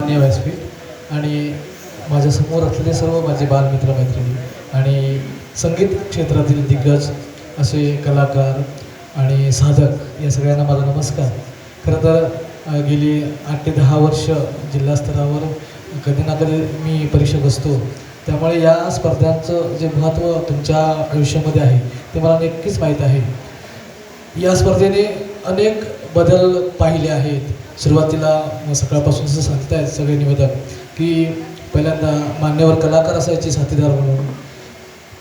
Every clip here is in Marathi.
माननीय व्यासपीठ आणि माझ्यासमोर असलेले सर्व माझे बालमित्र मैत्रिणी आणि संगीत क्षेत्रातील दिग्गज असे कलाकार आणि साधक या सगळ्यांना माझा नमस्कार. खरं तर गेली 8 ते 10 वर्ष जिल्हास्तरावर कधी ना कधी मी परीक्षक असतो, त्यामुळे या स्पर्धांचं जे महत्त्व तुमच्या आयुष्यामध्ये आहे ते मला नक्कीच माहीत आहे. या स्पर्धेने अनेक बदल पाहिले आहेत. सुरुवातीला सकाळपासून जसं सांगतायत सगळे निवेदक की पहिल्यांदा मान्यवर कलाकार असायचे साथीदार म्हणून,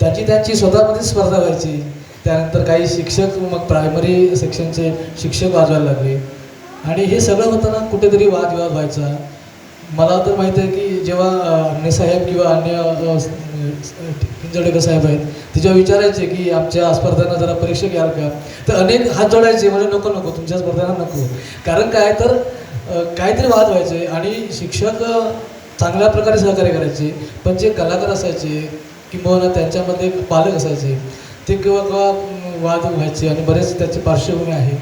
त्यांची स्वतःमध्ये स्पर्धा व्हायची. त्यानंतर काही शिक्षक मग प्रायमरी सेक्शनचे शिक्षक वाजवायला लागले आणि हे सगळं होताना कुठेतरी वादविवाद व्हायचा. मला तर माहीत आहे की जेव्हा अण्णेसाहेब किंवा अन्य किंजळकर साहेब आहेत ते जेव्हा विचारायचे की आमच्या स्पर्धांना जरा परीक्षक याल का, तर अनेक हात जोडायचे म्हणजे नको तुमच्या स्पर्धांना नको. कारण काय तर काहीतरी वाद व्हायचे आणि शिक्षक चांगल्या प्रकारे सहकार्य करायचे, पण जे कलाकार असायचे किंवा त्यांच्यामध्ये पालक असायचे ते केव्हा वाद व्हायचे आणि बरेच त्याची पार्श्वभूमी आहे.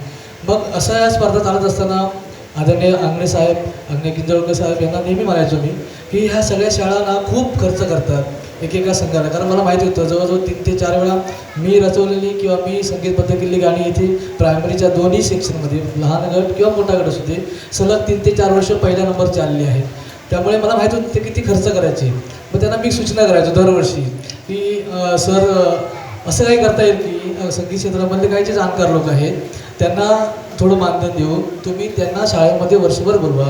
मग अशा या स्पर्धा चालत असताना आदरणीय अंगणे साहेब, अंगणे किंजळकर साहेब यांना नेहमी म्हणायचो मी की ह्या सगळ्या शाळांना खूप खर्च करतात एकेका संघाला. कारण मला माहिती होतं जवळजवळ 3 ते 4 वेळा मी रचवलेली किंवा मी संगीतबद्ध केलेली गाणी इथे प्रायमरीच्या दोन्ही सेक्शनमध्ये लहान गट किंवा मोठा गट असू दे सलग 3 ते 4 वर्ष पहिल्या नंबरचे आलेले आहेत. त्यामुळे मला माहीत होतं ते किती खर्च करायचे. मग त्यांना मी सूचना करायचो दरवर्षी की सर असं काही करता येईल की संगीत क्षेत्रामधले काही जे जाणकार लोक आहेत त्यांना थोडं मानधन देऊ, तुम्ही त्यांना शाळेमध्ये वर्षभर बोलवा,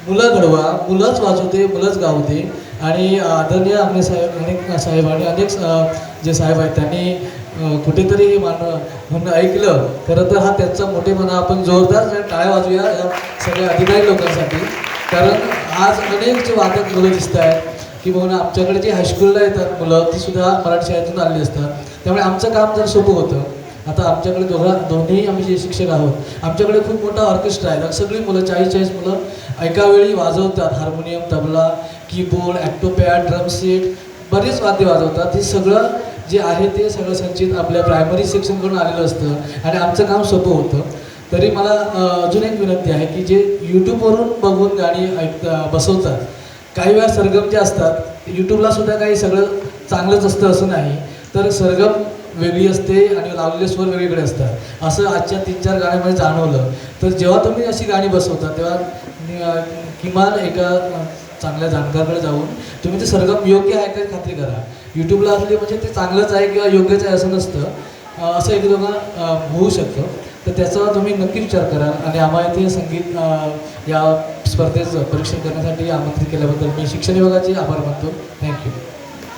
मुलं घडवा, मुलंच वाजवते मुलंच गावते. आणि आदरणीय अंगणे साहेब आणि अनेक जे साहेब आहेत त्यांनी कुठेतरी म्हणणं ऐकलं. खरं तर हा त्यांचा मोठेपणा. आपण जोरदार टाळ्या वाजूया या सगळ्या अधिकारी लोकांसाठी. कारण आज अनेक जे वादक मुलं दिसत आहेत की म्हणून आमच्याकडे जी हायस्कूलला येतात मुलं ती सुद्धा मराठी शाळेतून आलेली असतात, त्यामुळे आमचं काम जर सोपं होतं. आता आमच्याकडे दोन्ही आम्ही जे शिक्षक आहोत, आमच्याकडे खूप मोठा ऑर्केस्ट्रा आहे. सगळी मुलं 40 मुलं एका वेळी वाजवतात. Harmonium, tabla, keyboard, octopad, drum set बरेच वाद्य वाजवतात. हे सगळं जे आहे ते सगळं संचित आपल्या प्रायमरी सेक्शनकडून आलेलं असतं आणि आमचं काम सोपं होतं. तरी मला अजून एक विनंती आहे की जे यूट्यूबवरून बघून गाणी बसवतात, काही वेळा सरगम जे असतात यूट्यूबला सुद्धा काही सगळं चांगलंच असतं असं नाही, तर सरगम वेगळी असते आणि लावलेले स्वर वेगवेगळे असतात. असं आजच्या 3-4 गाण्यामध्ये जाणवलं. तर जेव्हा तुम्ही अशी गाणी बसवता तेव्हा किमान एका चांगल्या जाणकाराकडे जाऊन तुम्ही ते सरगम योग्य आहे का खात्री करा. यूट्यूबला असले म्हणजे ते चांगलंच आहे किंवा योग्यच आहे असं नसतं, असं एक दोघं होऊ शकतं. तर त्याचा तुम्ही नक्की विचार करा. आणि आम्हाला इथे संगीत या स्पर्धेचं परीक्षण करण्यासाठी आमंत्रित केल्याबद्दल मी शिक्षण विभागाचे आभार मानतो. थँक्यू.